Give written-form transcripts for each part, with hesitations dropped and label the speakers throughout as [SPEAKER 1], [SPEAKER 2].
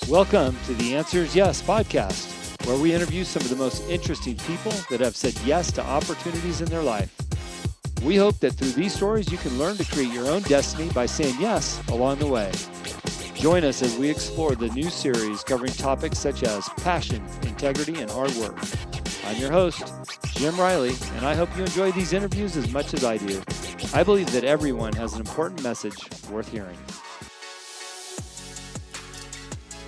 [SPEAKER 1] Welcome to the Answers Yes podcast, where we interview some of the most interesting people that have said yes to opportunities in their life. We hope that through these stories, you can learn to create your own destiny by saying yes along the way. Join us as we explore the new series covering topics such as passion, integrity, and hard work. I'm your host, Jim Riley, and I hope you enjoy these interviews as much as I do. I believe that everyone has an important message worth hearing.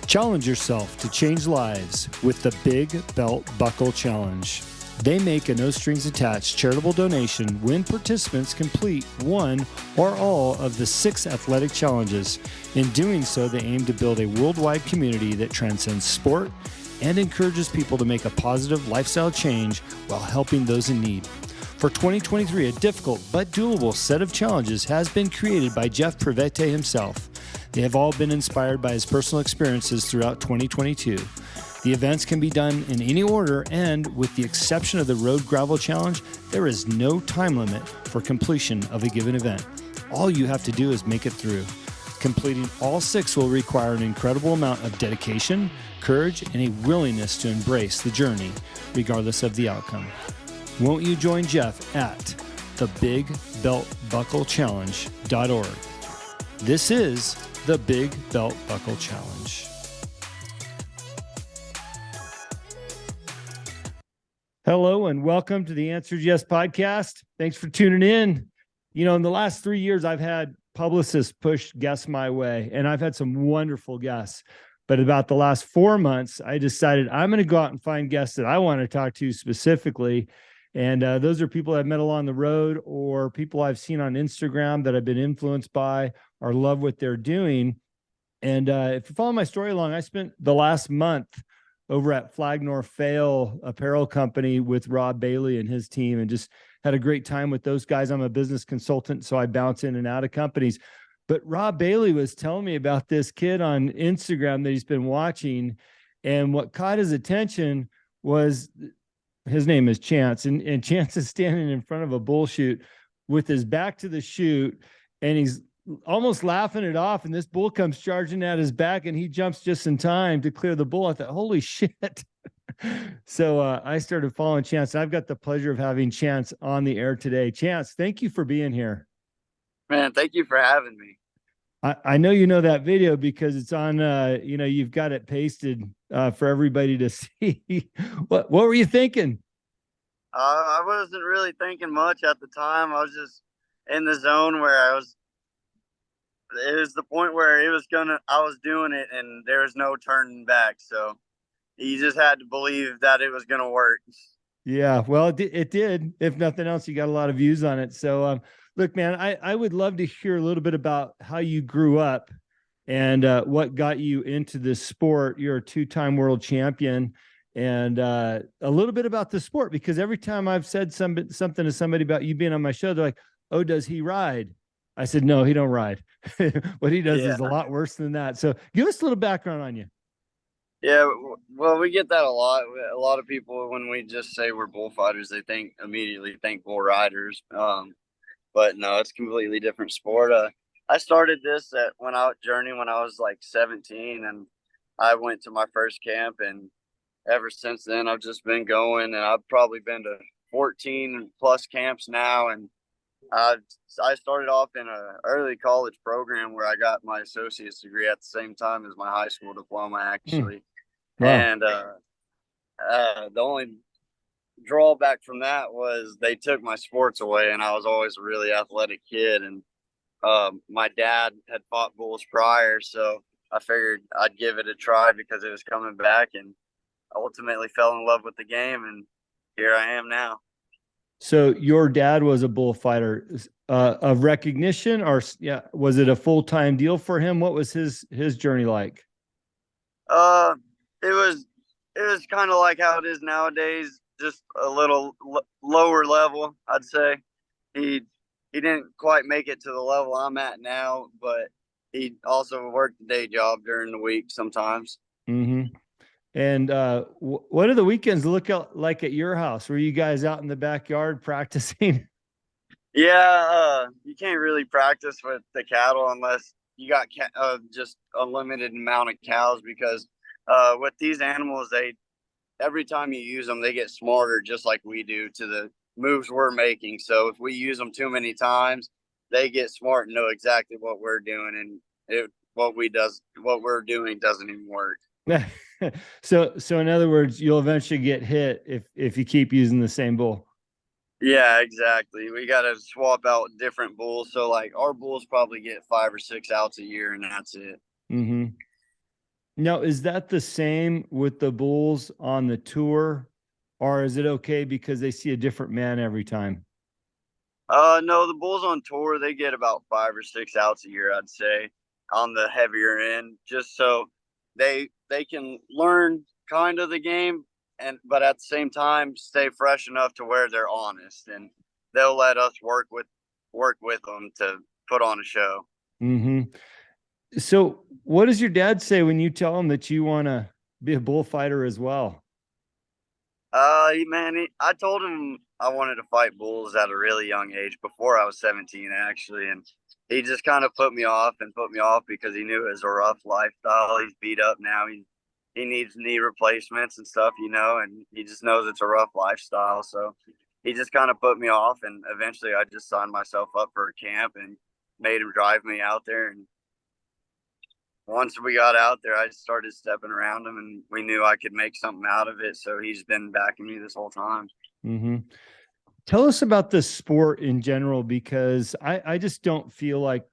[SPEAKER 1] Challenge yourself to change lives with the Big Belt Buckle Challenge. They make a no-strings-attached charitable donation when participants complete one or all of the 6 athletic challenges. In doing so, they aim to build a worldwide community that transcends sport and encourages people to make a positive lifestyle change while helping those in need. For 2023, a difficult but doable set of challenges has been created by Jeff Privete himself. They have all been inspired by his personal experiences throughout 2022. The events can be done in any order, and with the exception of the Road Gravel Challenge, there is no time limit for completion of a given event. All you have to do is make it through. Completing all 6 will require an incredible amount of dedication, courage, and a willingness to embrace the journey, regardless of the outcome. Won't you join Jeff at thebigbeltbucklechallenge.org? This is the Big Belt Buckle Challenge. Hello and welcome to the Answers Yes podcast. Thanks for tuning in. You know, in the last 3 years, I've had publicists push guests my way, and I've had some wonderful guests. But about the last 4 months, I decided I'm going to go out and find guests that I want to talk to specifically. And those are people I've met along the road or people I've seen on Instagram that I've been influenced by or love what they're doing. And if you follow my story along, I spent the last month over at Flag Nor Fail apparel company with Rob Bailey and his team and just had a great time with those guys. I'm a business consultant, so I bounce in and out of companies. But Rob Bailey was telling me about this kid on Instagram that he's been watching. And what caught his attention was his name is Chance. And Chance is standing in front of a bull chute with his back to the chute, and he's almost laughing it off, and this bull comes charging at his back, and he jumps just in time to clear the bull. I thought, holy shit. So I started following Chance, and I've got the pleasure of having Chance on the air today. Chance, thank you for being here.
[SPEAKER 2] Man, thank you for having me.
[SPEAKER 1] I know you know that video because it's on, you've got it pasted for everybody to see. What were you thinking?
[SPEAKER 2] I wasn't really thinking much at the time. I was just in the zone where it was the point where I was doing it and there was no turning back. So you just had to believe that it was going to work.
[SPEAKER 1] Yeah, well, it did. If nothing else, you got a lot of views on it. So, look, man, I would love to hear a little bit about how you grew up and what got you into this sport. You're a 2-time world champion, and a little bit about the sport, because every time I've said something to somebody about you being on my show, they're like, oh, does he ride? I said, no, he don't ride. What he does is a lot worse than that. So give us a little background on you.
[SPEAKER 2] Yeah, well, we get that a lot. A lot of people, when we just say we're bullfighters, they immediately think bull riders. But no, it's a completely different sport. I started this when I was like 17, and I went to my first camp, and ever since then I've just been going, and I've probably been to 14 plus camps now. And I started off in an early college program where I got my associate's degree at the same time as my high school diploma, actually. Wow. And the only drawback from that was they took my sports away, and I was always a really athletic kid. And my dad had fought bulls prior, so I figured I'd give it a try because it was coming back, and I ultimately fell in love with the game, and here I am now.
[SPEAKER 1] So your dad was a bullfighter of recognition, or was it a full-time deal for him? What was his journey like?
[SPEAKER 2] It was kind of like how it is nowadays, just a little lower level, I'd say. He didn't quite make it to the level I'm at now, but he also worked a day job during the week sometimes.
[SPEAKER 1] Mm-hmm. And what do the weekends look like at your house? Were you guys out in the backyard practicing?
[SPEAKER 2] Yeah, you can't really practice with the cattle unless you got just a limited amount of cows because with these animals, they every time you use them, they get smarter just like we do to the moves we're making. So if we use them too many times, they get smart and know exactly what we're doing, and what we're doing doesn't even work.
[SPEAKER 1] So in other words, you'll eventually get hit if you keep using the same bull.
[SPEAKER 2] Yeah, exactly. We got to swap out different bulls. So like our bulls probably get 5 or 6 outs a year, and that's it.
[SPEAKER 1] Mm-hmm. Now, is that the same with the bulls on the tour, or is it okay because they see a different man every time?
[SPEAKER 2] No, the bulls on tour, they get about 5 or 6 outs a year, I'd say, on the heavier end, just so they can learn kind of the game, but at the same time stay fresh enough to where they're honest, and they'll let us work with them to put on a show.
[SPEAKER 1] Mm-hmm. So what does your dad say when you tell him that you want to be a bullfighter as well?
[SPEAKER 2] I told him I wanted to fight bulls at a really young age before I was 17, actually, and he just kind of put me off because he knew it was a rough lifestyle. He's beat up now. He needs knee replacements and stuff, and he just knows it's a rough lifestyle. So he just kind of put me off, and eventually I just signed myself up for a camp and made him drive me out there. And once we got out there, I just started stepping around him, and we knew I could make something out of it. So he's been backing me this whole time.
[SPEAKER 1] Mm-hmm. Tell us about the sport in general, because I just don't feel like,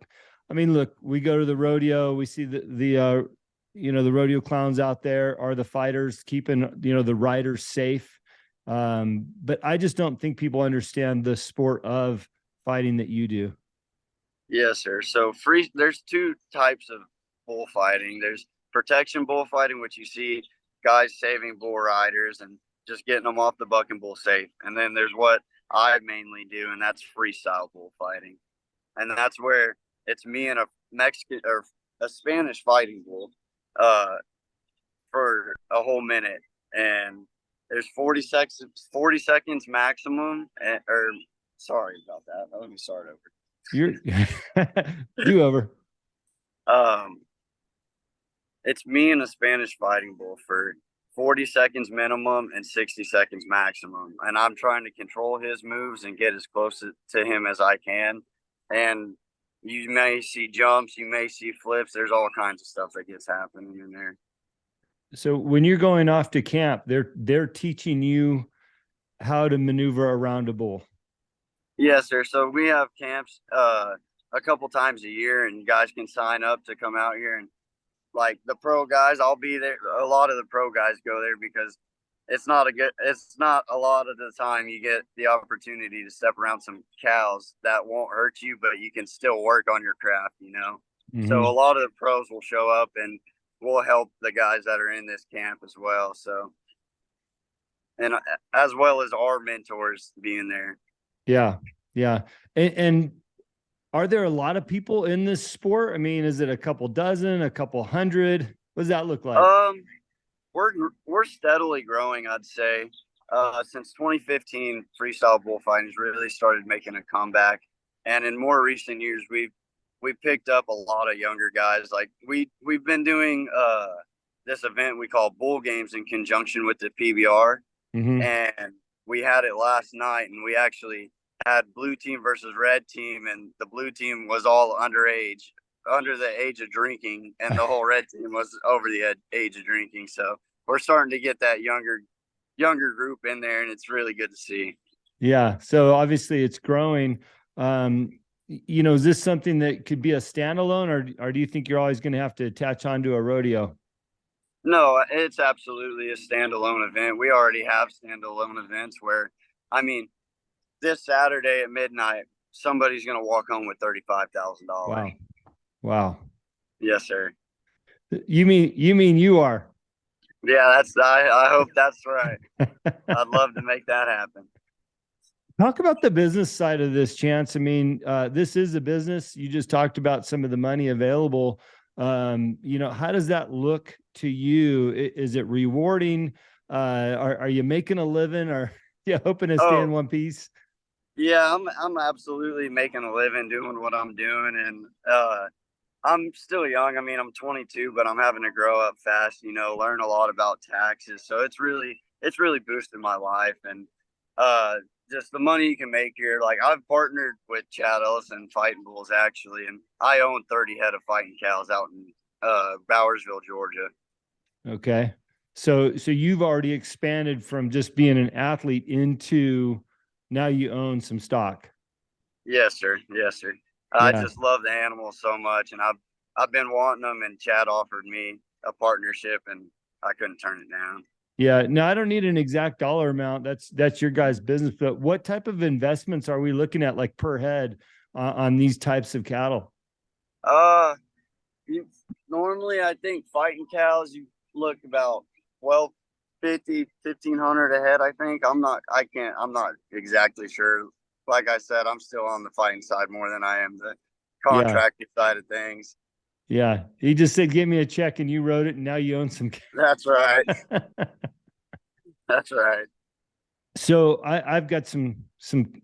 [SPEAKER 1] I mean, look, we go to the rodeo, we see the rodeo clowns out there are the fighters keeping, the riders safe. But I just don't think people understand the sport of fighting that you do.
[SPEAKER 2] Yes, sir. So there's two types of bullfighting. There's protection bullfighting, which you see guys saving bull riders and just getting them off the bucking bull safe. And then there's what I mainly do, and that's freestyle bullfighting. And that's where it's me and a Mexican or a Spanish fighting bull uh, for a whole minute. And there's 40 seconds maximum. Or sorry about that. Let me start over.
[SPEAKER 1] You're do over.
[SPEAKER 2] Um, it's me and a Spanish fighting bull for 40 seconds minimum and 60 seconds maximum. And I'm trying to control his moves and get as close to him as I can. And you may see jumps, you may see flips. There's all kinds of stuff that gets happening in there.
[SPEAKER 1] So when you're going off to camp, they're teaching you how to maneuver around a bull.
[SPEAKER 2] Yes, sir. So we have camps a couple times a year, and guys can sign up to come out here. And like the pro guys, I'll be there. A lot of the pro guys go there because it's not a lot of the time you get the opportunity to step around some cows that won't hurt you, but you can still work on your craft.
[SPEAKER 1] Mm-hmm.
[SPEAKER 2] So a lot of the pros will show up and will help the guys that are in this camp as well. So, and as well as our mentors being there.
[SPEAKER 1] Yeah. Yeah. And are there a lot of people in this sport? I mean, is it a couple dozen, a couple hundred? What does that look like?
[SPEAKER 2] We're steadily growing, I'd say. Since 2015, freestyle bullfighting has really started making a comeback, and in more recent years, we've picked up a lot of younger guys. Like we've been doing this event we call Bull Games in conjunction with the PBR,
[SPEAKER 1] Mm-hmm.
[SPEAKER 2] and we had it last night, and we actually had blue team versus red team, and the blue team was all underage, under the age of drinking, and the whole red team was over the age of drinking. So we're starting to get that younger group in there, and it's really good to see.
[SPEAKER 1] Yeah. So obviously it's growing. Is this something that could be a standalone, or do you think you're always going to have to attach onto a rodeo?
[SPEAKER 2] No, it's absolutely a standalone event. We already have standalone events where, I mean, this Saturday at midnight, somebody's going to walk home with $35,000.
[SPEAKER 1] Wow.
[SPEAKER 2] Yes, sir.
[SPEAKER 1] You mean you are?
[SPEAKER 2] Yeah, I hope that's right. I'd love to make that happen.
[SPEAKER 1] Talk about the business side of this, Chance. I mean, this is a business. You just talked about some of the money available. How does that look to you? Is it rewarding? Are you making a living? Or you hoping to stay in one piece?
[SPEAKER 2] Yeah, I'm absolutely making a living doing what I'm doing, and I'm still young. I mean, I'm 22, but I'm having to grow up fast, learn a lot about taxes. So it's really boosted my life and uh just the money you can make here. Like I've partnered with Chad Ellison Fighting Bulls actually, and I own 30 head of fighting cows out in Bowersville, Georgia.
[SPEAKER 1] Okay. So you've already expanded from just being an athlete into now you own some stock.
[SPEAKER 2] Yes, sir. Yes, sir. I
[SPEAKER 1] Yeah.
[SPEAKER 2] just love the animals so much, and I've been wanting them, and Chad offered me a partnership, and I couldn't turn it down.
[SPEAKER 1] Yeah. No, I don't need an exact dollar amount. That's your guys' business. But what type of investments are we looking at, like per head, on these types of cattle?
[SPEAKER 2] Uh, you, normally I think fighting cows you look about 1250, 1500 a head. I think I'm not exactly sure. Like I said, I'm still on the fighting side more than I am the
[SPEAKER 1] Yeah.
[SPEAKER 2] contracting side of things.
[SPEAKER 1] Yeah. He just said, give me a check and you wrote it and now you own some.
[SPEAKER 2] That's right. That's right.
[SPEAKER 1] So I've got some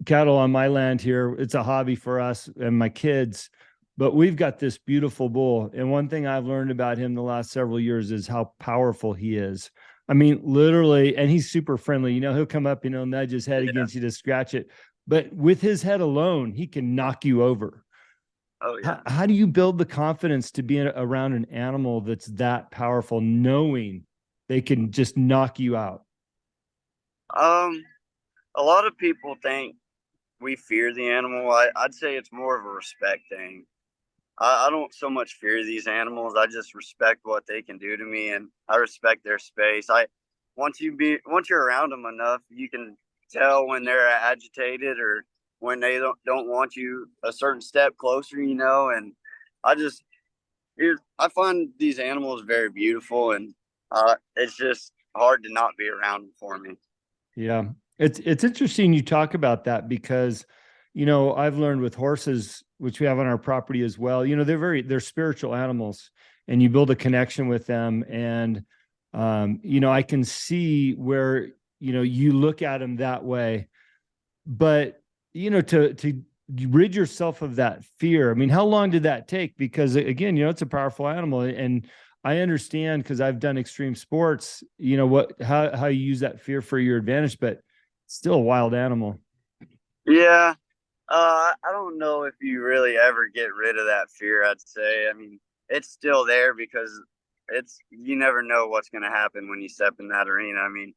[SPEAKER 1] cattle on my land here. It's a hobby for us and my kids, but we've got this beautiful bull. And one thing I've learned about him the last several years is how powerful he is. I mean, literally, and he's super friendly. He'll come up, nudge his head
[SPEAKER 2] Yeah.
[SPEAKER 1] against you to scratch it. But with his head alone, he can knock you over.
[SPEAKER 2] Oh yeah.
[SPEAKER 1] How do you build the confidence to be around an animal that's that powerful, knowing they can just knock you out?
[SPEAKER 2] Um, a lot of people think we fear the animal. I'd say it's more of a respect thing. I don't so much fear these animals. I just respect what they can do to me, and I respect their space. Once you're around them enough, you can tell when they're agitated or when they don't want you a certain step closer. And I just I find these animals very beautiful, and it's just hard to not be around them for me.
[SPEAKER 1] Yeah. It's interesting you talk about that because, I've learned with horses, which we have on our property as well, they're spiritual animals and you build a connection with them. And, I can see where, you look at them that way, but, to rid yourself of that fear. I mean, how long did that take? Because again, it's a powerful animal and I understand because I've done extreme sports, how you use that fear for your advantage, but it's still a wild animal.
[SPEAKER 2] Yeah, I don't know if you really ever get rid of that fear. I'd say, I mean, it's still there because you never know what's going to happen when you step in that arena. I mean,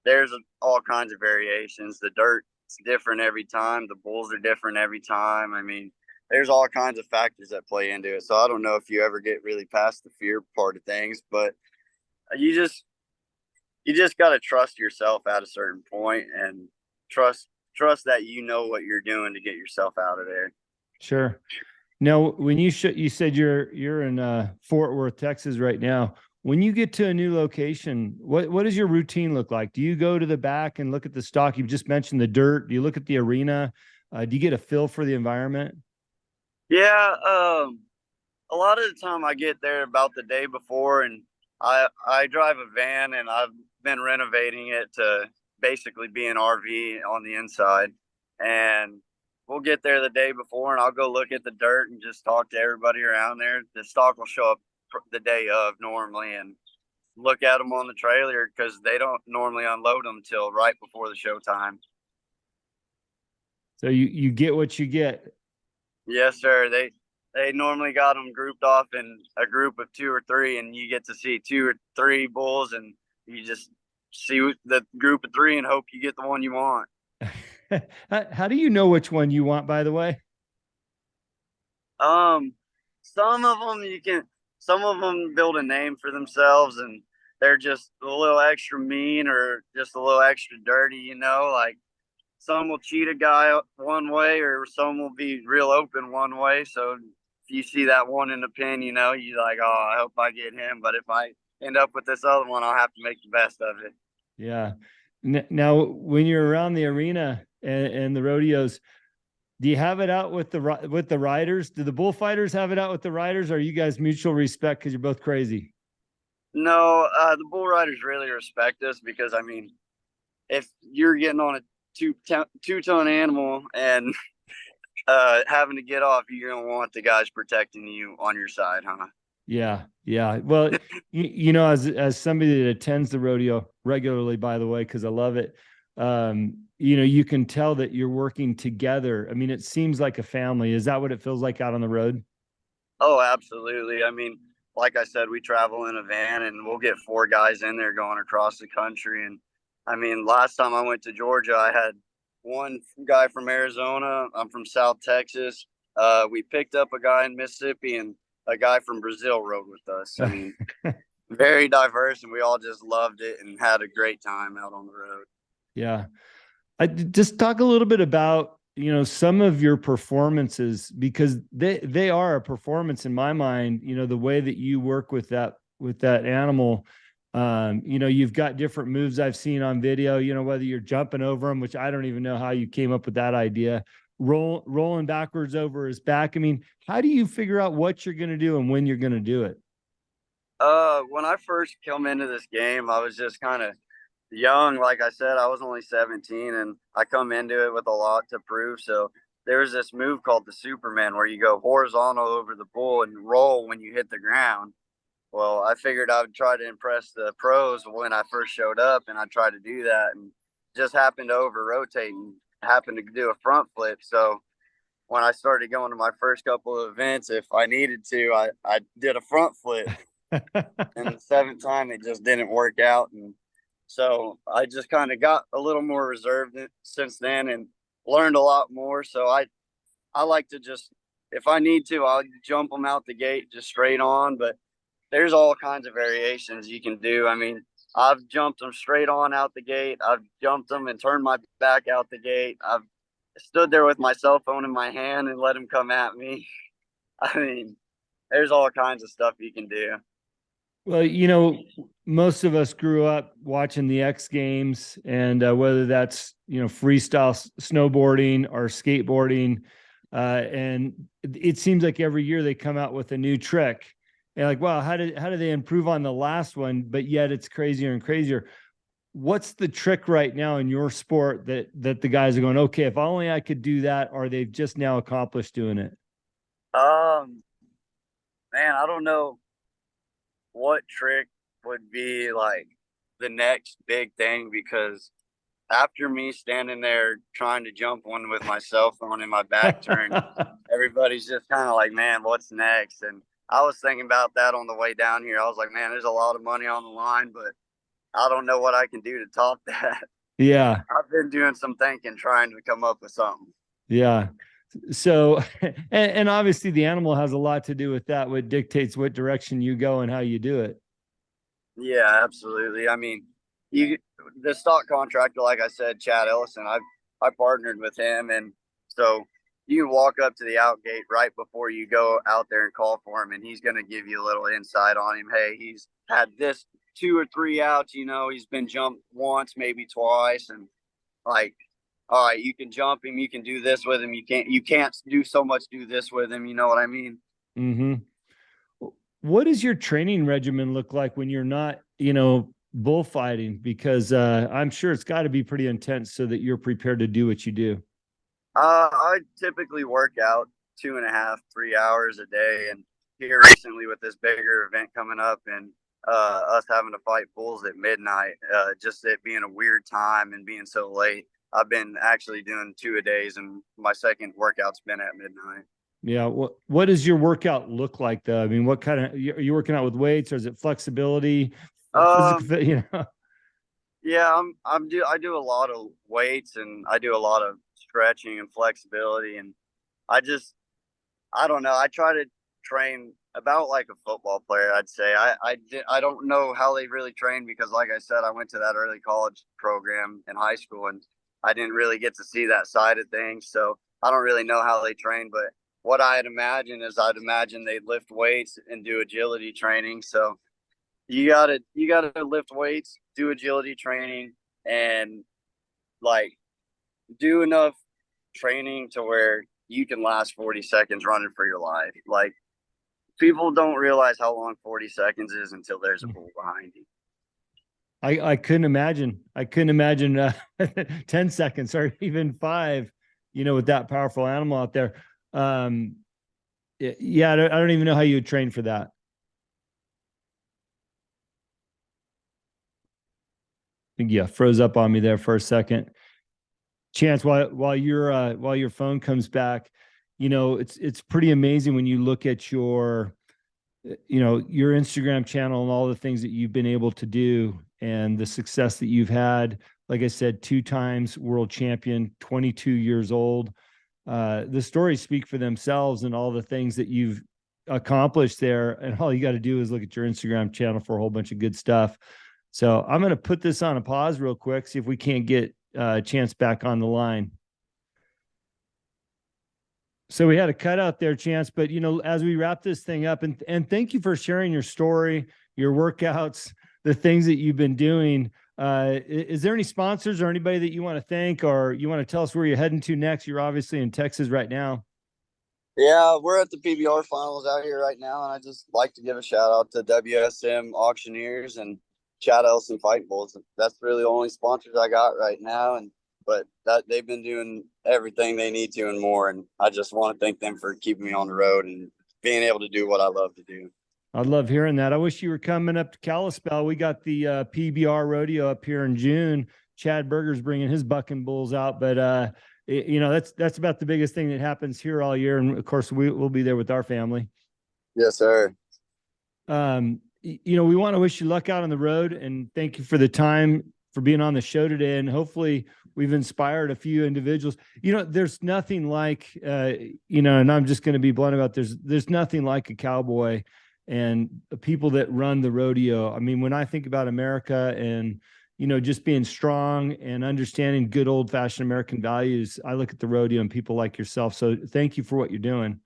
[SPEAKER 2] there's all kinds of variations. The dirt's different every time. The bulls are different every time. I mean, there's all kinds of factors that play into it. So I don't know if you ever get really past the fear part of things, but you just you just got to trust yourself at a certain point and trust that you know what you're doing to get yourself out of there.
[SPEAKER 1] Sure. Now, when you said you're in Fort Worth, Texas right now. When you get to a new location, what does your routine look like? Do you go to the back and look at the stock? You've just mentioned the dirt. Do you look at the arena? Do you get a feel for the environment?
[SPEAKER 2] Yeah, a lot of the time I get there about the day before, and I drive a van, and I've been renovating it to basically be an RV on the inside, and we'll get there the day before, and I'll go look at the dirt and just talk to everybody around there. The stock will show up the day of normally, and look at them on the trailer because they don't normally unload them till right before the show time.
[SPEAKER 1] So you get what you get.
[SPEAKER 2] Yes, sir. They normally got them grouped off in a group of two or three, and you get to see two or three bulls, and you just see the group of three and hope you get the one you want.
[SPEAKER 1] How do you know which one you want, by the way?
[SPEAKER 2] Um, some of them some of them build a name for themselves, and they're just a little extra mean or just a little extra dirty. Like some will cheat a guy one way, or some will be real open one way. So if you see that one in the pen, you like, oh, I hope I get him. But if I end up with this other one, I'll have to make the best of it.
[SPEAKER 1] Yeah. Now, when you're around the arena and the rodeos, do you have it out with the riders? Do the bullfighters have it out with the riders? Or are you guys mutual respect because you're both crazy?
[SPEAKER 2] No, the bull riders really respect us because I mean, if you're getting on a two ton animal and having to get off, you're going to want the guys protecting you on your side, huh?
[SPEAKER 1] Yeah. Yeah. Well, you know, as somebody that attends the rodeo regularly, by the way, because I love it, you know, you can tell that you're working together. I mean, it seems like a family. Is that what it feels like out on the road?
[SPEAKER 2] Oh, absolutely. I mean, like I said, we travel in a van and we'll get 4 guys in there going across the country. And I mean, last time I went to Georgia, I had one guy from Arizona. I'm from South Texas. We picked up a guy in Mississippi and a guy from Brazil rode with us. I mean, very diverse, and we all just loved it and had a great time out on the road.
[SPEAKER 1] Yeah. I just talk a little bit about, you know, some of your performances, because they are a performance in my mind. You know, the way that you work with that animal. You know, you've got different moves I've seen on video, you know, whether you're jumping over them, which I don't even know how you came up with that idea, rolling backwards over his back. I mean, how do you figure out what you're going to do and when you're going to do it?
[SPEAKER 2] When I first come into this game, I was just kind of young. Like I said, I was only 17 and I come into it with a lot to prove. So there was this move called the Superman where you go horizontal over the bull and roll when you hit the ground. Well, I figured I would try to impress the pros when I first showed up, and I tried to do that and just happened to over rotate and happened to do a front flip. So when I started going to my first couple of events, if I needed to, I did a front flip. And the 7th time it just didn't work out. And so I just kind of got a little more reserved since then and learned a lot more. So I like to just, if I need to, I'll jump them out the gate just straight on. But there's all kinds of variations you can do. I mean, I've jumped them straight on out the gate. I've jumped them and turned my back out the gate. I've stood there with my cell phone in my hand and let them come at me. I mean, there's all kinds of stuff you can do.
[SPEAKER 1] Well, you know, most of us grew up watching the X Games, and whether that's, you know, freestyle snowboarding or skateboarding, and it seems like every year they come out with a new trick. And like, wow, how did they improve on the last one? But yet it's crazier and crazier. What's the trick right now in your sport that the guys are going, okay, if only I could do that, or they've just now accomplished doing it?
[SPEAKER 2] Um, Man, I don't know what trick would be like the next big thing, because after me standing there trying to jump one with my cell phone in my back turned, everybody's just kind of like, man, what's next? And I was thinking about that on the way down here. I was like, man, there's a lot of money on the line, but I don't know what I can do to top that.
[SPEAKER 1] Yeah.
[SPEAKER 2] I've been doing some thinking, trying to come up with something.
[SPEAKER 1] Yeah. So, and obviously the animal has a lot to do with that, what dictates what direction you go and how you do it.
[SPEAKER 2] Yeah, absolutely. I mean, the stock contractor, like I said, Chad Ellison, I partnered with him, and so you walk up to the out gate right before you go out there and call for him, and he's going to give you a little insight on him. Hey, he's had this 2 or 3 outs, you know, he's been jumped once, maybe twice, and like, all right, you can jump him, you can do this with him, you can't do so much, do this with him, you know what I mean?
[SPEAKER 1] Mm-hmm. What does your training regimen look like when you're not, you know, bullfighting? Because I'm sure it's got to be pretty intense so that you're prepared to do what you do.
[SPEAKER 2] I typically work out 2.5, 3 hours a day. And here recently with this bigger event coming up and us having to fight bulls at midnight, just it being a weird time and being so late, I've been actually doing 2 a days, and my second workout's been at midnight.
[SPEAKER 1] Yeah. What does your workout look like though? I mean, what kind of, are you working out with weights, or is it flexibility, physical, you know?
[SPEAKER 2] Yeah, I do a lot of weights and I do a lot of stretching and flexibility, and I just I don't know. I try to train about like a football player, I'd say. I don't know how they really train because, like I said, I went to that early college program in high school and I didn't really get to see that side of things. So I don't really know how they train. But what I'd imagine is I'd imagine they'd lift weights and do agility training. So you gotta lift weights, do agility training, and like do enough training to where you can last 40 seconds running for your life. Like people don't realize how long 40 seconds is until there's a bull behind you.
[SPEAKER 1] I couldn't imagine. I couldn't imagine 10 seconds or even 5. with that powerful animal out there. Yeah, I don't even know how you would train for that. Yeah, froze up on me there for a second. Chance, while your phone comes back, it's pretty amazing when you look at your Instagram channel and all the things that you've been able to do and the success that you've had. Like I said, 2 times world champion, 22 years old. The stories speak for themselves and all the things that you've accomplished there. And all you got to do is look at your Instagram channel for a whole bunch of good stuff. So I'm going to put this on a pause real quick, see if we can't get Chance back on the line. So we had a cutout there, Chance, but as we wrap this thing up, and thank you for sharing your story, your workouts, the things that you've been doing. Is there any sponsors or anybody that you want to thank, or you want to tell us where you're heading to next? You're obviously in Texas right now.
[SPEAKER 2] Yeah, we're at the PBR finals out here right now, and I just like to give a shout out to WSM Auctioneers and Chad Ellison Fight Bulls. That's really the only sponsors I got right now, but that they've been doing everything they need to and more. And I just want to thank them for keeping me on the road and being able to do what I love to do.
[SPEAKER 1] I love hearing that. I wish you were coming up to Kalispell. We got the PBR rodeo up here in June. Chad Berger's bringing his bucking bulls out, but that's about the biggest thing that happens here all year. And of course, we'll be there with our family.
[SPEAKER 2] Yes, sir.
[SPEAKER 1] We want to wish you luck out on the road, and thank you for the time, for being on the show today. And hopefully we've inspired a few individuals. There's nothing like, and I'm just going to be blunt about there's nothing like a cowboy and the people that run the rodeo. I mean, when I think about America and, just being strong and understanding good old fashioned American values, I look at the rodeo and people like yourself. So thank you for what you're doing.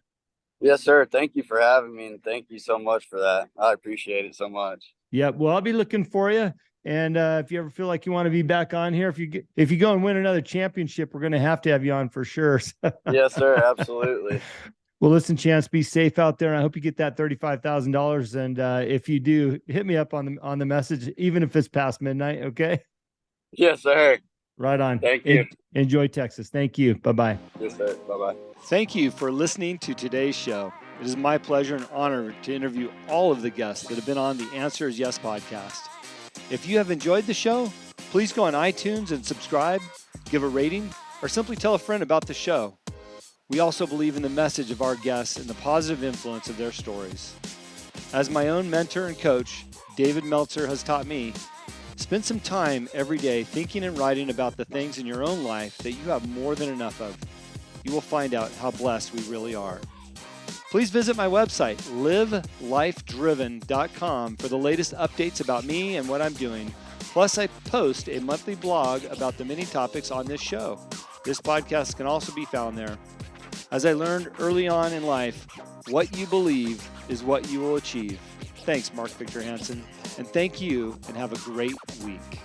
[SPEAKER 2] Yes, sir. Thank you for having me, and thank you so much for that. I appreciate it so much.
[SPEAKER 1] Yeah, well, I'll be looking for you. And if you ever feel like you want to be back on here, if you go and win another championship, we're going to have you on for sure.
[SPEAKER 2] Yes, sir. Absolutely.
[SPEAKER 1] Well, listen, Chance, be safe out there. And I hope you get that $35,000. And if you do, hit me up on the message, even if it's past midnight. Okay.
[SPEAKER 2] Yes, sir.
[SPEAKER 1] Right on.
[SPEAKER 2] Thank you.
[SPEAKER 1] Enjoy Texas. Thank you. Bye-bye.
[SPEAKER 2] Yes, sir. Bye-bye.
[SPEAKER 1] Thank you for listening to today's show. It is my pleasure and honor to interview all of the guests that have been on the Answer is Yes podcast. If you have enjoyed the show, please go on iTunes and subscribe, give a rating, or simply tell a friend about the show. We also believe in the message of our guests and the positive influence of their stories. As my own mentor and coach, David Meltzer, has taught me, spend some time every day thinking and writing about the things in your own life that you have more than enough of. You will find out how blessed we really are. Please visit my website, livelifedriven.com, for the latest updates about me and what I'm doing. Plus, I post a monthly blog about the many topics on this show. This podcast can also be found there. As I learned early on in life, what you believe is what you will achieve. Thanks, Mark Victor Hansen, and thank you, and have a great week.